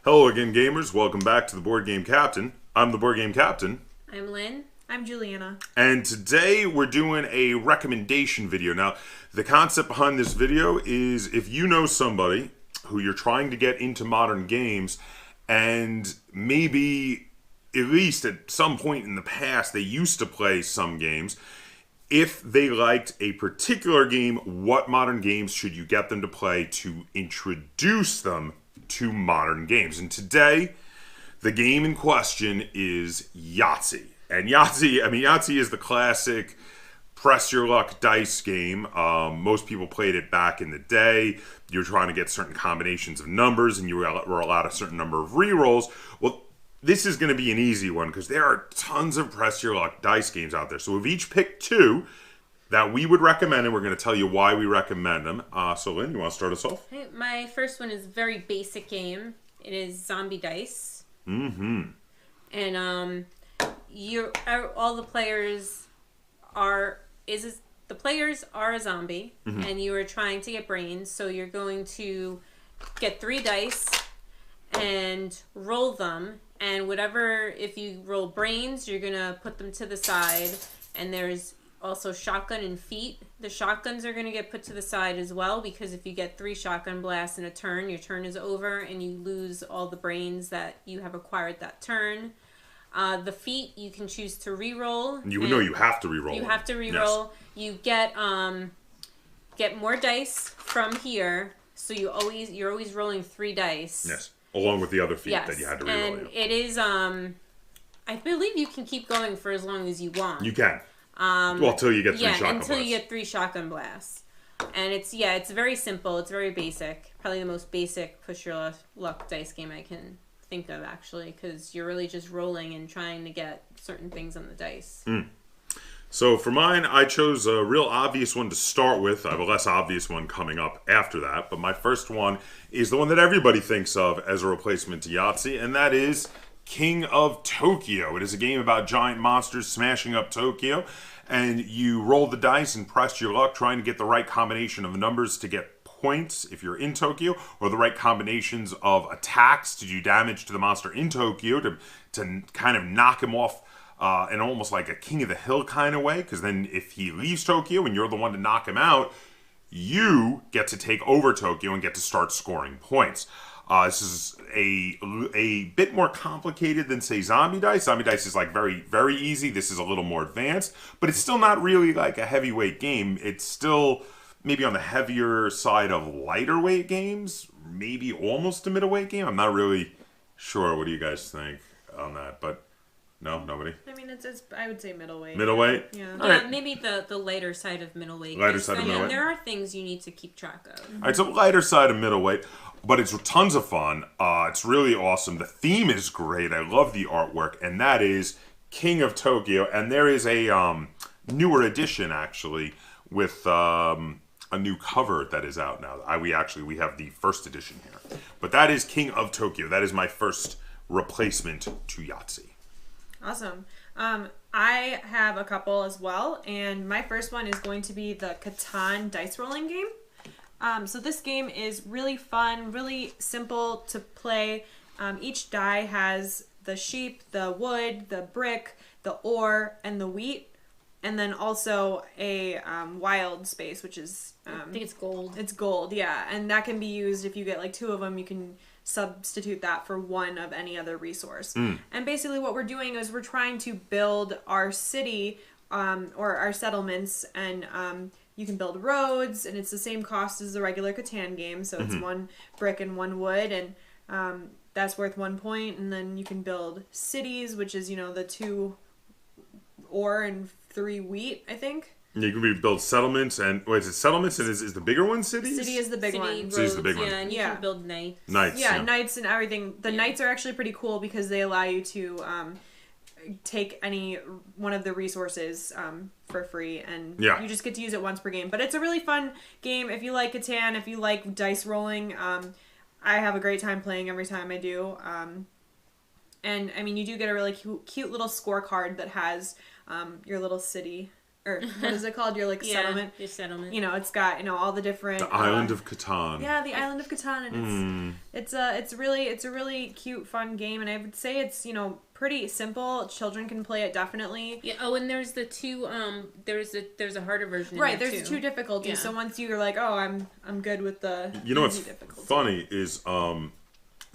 Hello again, gamers. Welcome back to the Board Game Captain. I'm the Board Game Captain. I'm Lynn. I'm Juliana. And today we're doing a recommendation video. Now, the concept behind this video is if you know somebody who you're trying to get into modern games and maybe at least at some point in the past they used to play some games, if they liked a particular game, what modern games should you get them to play to introduce them to modern games? And today, the game in question is Yahtzee. And Yahtzee is the classic press your luck dice game. Most people played it back in the day. You were trying to get certain combinations of numbers and you were allowed a certain number of rerolls. Well, this is going to be an easy one because there are tons of press your luck dice games out there. So we've each picked two that we would recommend, and we're going to tell you why we recommend them. So Lynn, you want to start us off? Hey, my first one is a very basic game. It is zombie dice. Mm-hmm. And all the players are a zombie, and you are trying to get brains. So you're going to get 3 dice and roll them. And if you roll brains, you're going to put them to the side. And there's also shotgun and feet. The shotguns are going to get put to the side as well, because if you get 3 shotgun blasts in a turn, your turn is over and you lose all the brains that you have acquired that turn. The feet you can choose to re-roll. You have to re-roll. You have to re-roll. Yes. You get more dice from here, so you're always rolling 3 dice. Yes. Along with the other feet that you had to re-roll. And it is, I believe you can keep going for as long as you want. You can. Until you get 3 shotgun blasts. Until you get 3 shotgun blasts. And it's very simple. It's very basic. Probably the most basic push your luck dice game I can think of, actually, because you're really just rolling and trying to get certain things on the dice. So for mine, I chose a real obvious one to start with. I have a less obvious one coming up after that. But my first one is the one that everybody thinks of as a replacement to Yahtzee, and that is King of Tokyo. It is a game about giant monsters smashing up Tokyo, and you roll the dice and press your luck trying to get the right combination of numbers to get points if you're in Tokyo, or the right combinations of attacks to do damage to the monster in Tokyo to kind of knock him off in almost like a King of the Hill kind of way, because then if he leaves Tokyo and you're the one to knock him out, you get to take over Tokyo and get to start scoring points. This is a bit more complicated than, say, Zombie Dice. Zombie Dice is like very, very easy. This is a little more advanced, but it's still not really like a heavyweight game. It's still maybe on the heavier side of lighter weight games, maybe almost a middleweight game. I'm not really sure. What do you guys think on that? But no, nobody. I mean, it's I would say middleweight. Middleweight? Yeah. Right. Maybe the lighter side of middleweight. Lighter side of middleweight. There are things you need to keep track of. All right, so lighter side of middleweight, but it's tons of fun. It's really awesome. The theme is great. I love the artwork, and that is King of Tokyo. And there is a newer edition, actually, with a new cover that is out now. We have the first edition here. But that is King of Tokyo. That is my first replacement to Yahtzee. Awesome. I have a couple as well, and my first one is going to be the Kaptain dice rolling game. So this game is really fun, really simple to play. Each die has the sheep, the wood, the brick, the ore, and the wheat, and then also a wild space, which is... I think it's gold. It's gold, yeah. And that can be used if you get like 2 of them, you can substitute that for 1 of any other resource. And basically what we're doing is we're trying to build our city or our settlements, and you can build roads, and it's the same cost as the regular Kaptain game, so it's 1 brick and 1 wood, and that's worth 1 point. And then you can build cities, which is, the 2 ore and 3 wheat, I think. You can build settlements, and is it settlements, and is the bigger one cities? City is the big one. Roads, City's the big one. Yeah, and you can build knights. Knights and everything. The knights are actually pretty cool because they allow you to take any one of the resources for free, and you just get to use it once per game. But it's a really fun game if you like Kaptain, if you like dice rolling. I have a great time playing every time I do. And I mean, you do get a really cute little scorecard that has your little city or what is it called? Your like settlement. Your settlement. You know, it's got all the different. The Island of Kaptain. Yeah, the Island of Kaptain, and it's a really cute, fun game, and I would say it's pretty simple. Children can play it definitely. Yeah. Oh, and there's the two. There's a harder version. Right. There's two difficulties. Yeah. So once you're like, oh, I'm good with the. You know what's funny is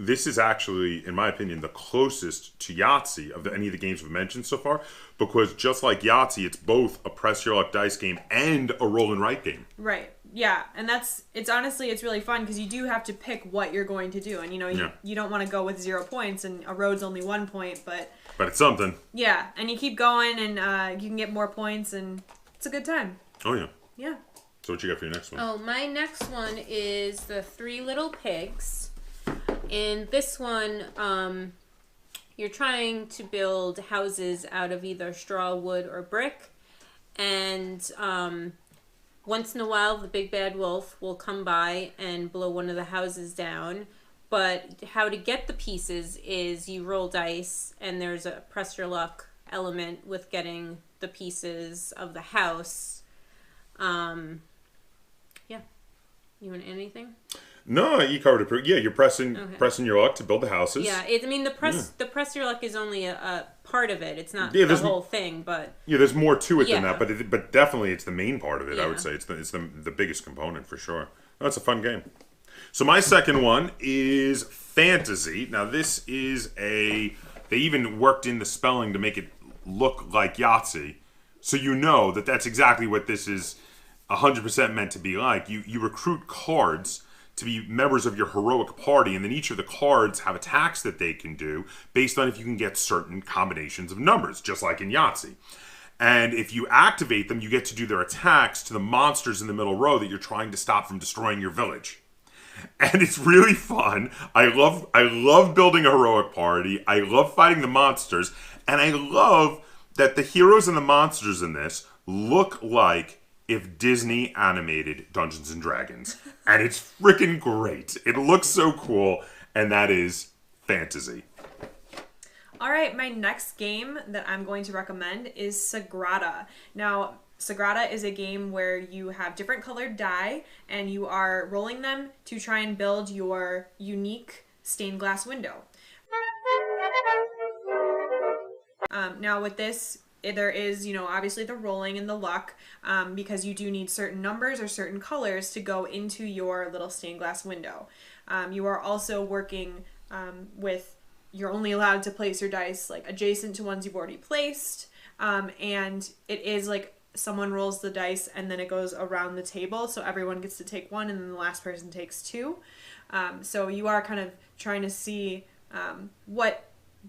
this is actually, in my opinion, the closest to Yahtzee of any of the games we've mentioned so far, because just like Yahtzee, it's both a press your luck dice game and a roll and write game. Right. Yeah, and it's honestly really fun because you do have to pick what you're going to do, and you don't want to go with 0 points, and a road's only 1 point, but it's something. Yeah, and you keep going, and you can get more points, and it's a good time. Oh yeah. Yeah. So what you got for your next one? Oh, my next one is the Three Little Pigs. In this one, you're trying to build houses out of either straw, wood, or brick. And once in a while, the big bad wolf will come by and blow one of the houses down. But how to get the pieces is you roll dice, and there's a press your luck element with getting the pieces of the house. Yeah. You want anything? No, you covered it. Yeah, you're pressing your luck to build the houses. Yeah, the press your luck is only a part of it. It's not the whole thing, but there's more to it than that. But definitely, it's the main part of it. I would say it's the biggest component for sure. That's a fun game. So my second one is fantasy. Now this is they even worked in the spelling to make it look like Yahtzee, so that's exactly what this is 100% meant to be like. You recruit cards to be members of your heroic party, and then each of the cards have attacks that they can do based on if you can get certain combinations of numbers, just like in Yahtzee. And if you activate them, you get to do their attacks to the monsters in the middle row that you're trying to stop from destroying your village. And it's really fun. I love building a heroic party. I love fighting the monsters, and I love that the heroes and the monsters in this look like if Disney animated Dungeons and Dragons. And it's freaking great. It looks so cool, and that is fantasy. All right, my next game that I'm going to recommend is Sagrada. Now, Sagrada is a game where you have different colored die, and you are rolling them to try and build your unique stained glass window. Now, with this, there is, obviously the rolling and the luck, because you do need certain numbers or certain colors to go into your little stained glass window. You are also working you're only allowed to place your dice like adjacent to ones you've already placed, and it is like someone rolls the dice and then it goes around the table, so everyone gets to take one and then the last person takes two. So you are kind of trying to see what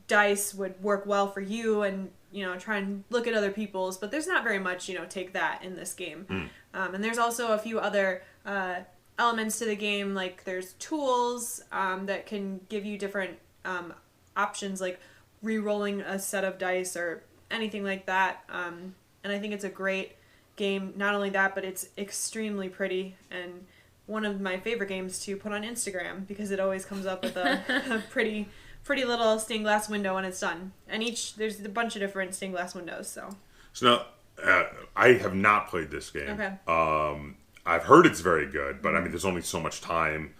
dice would work well for you, and try and look at other people's, but there's not very much take that in this game. And there's also a few other elements to the game, like there's tools that can give you different options, like re-rolling a set of dice or anything like that. And I think it's a great game. Not only that, but it's extremely pretty, and one of my favorite games to put on Instagram because it always comes up with a pretty little stained glass window when it's done. And there's a bunch of different stained glass windows. So now, I have not played this game. Okay. I've heard it's very good, but there's only so much time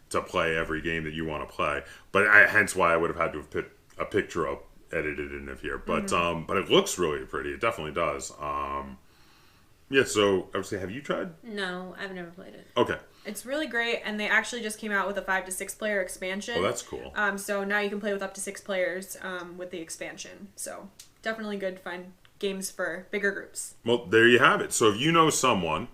to play every game that you want to play. But hence why I would have had to have put a picture up, edited in here. But but it looks really pretty. It definitely does. Yeah. So I would say, have you tried? No, I've never played it. Okay. It's really great, and they actually just came out with a 5 to 6 player expansion. Oh, that's cool. So now you can play with up to 6 players with the expansion. So definitely good fun games for bigger groups. Well, there you have it. So if you know someone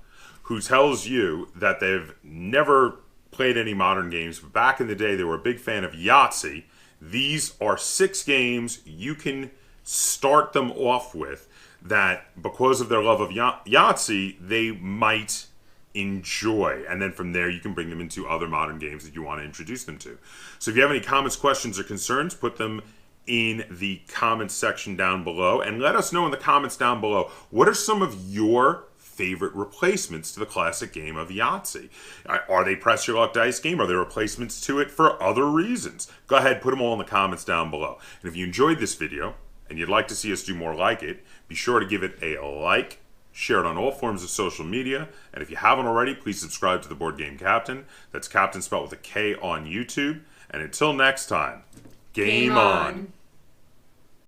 who tells you that they've never played any modern games, but back in the day they were a big fan of Yahtzee, these are 6 games you can start them off with that, because of their love of Yahtzee, they might enjoy, and then from there you can bring them into other modern games that you want to introduce them to. So if you have any comments, questions, or concerns, put them in the comments section down below, and let us know in the comments down below, what are some of your favorite replacements to the classic game of Yahtzee? Are they press your luck dice game? Are there replacements to it for other reasons? Go ahead, put them all in the comments down below. And if you enjoyed this video and you'd like to see us do more like it, be sure to give it a like, share it on all forms of social media, and if you haven't already, please subscribe to the Board Game Captain. That's Captain spelled with a K on YouTube. And until next time, game on.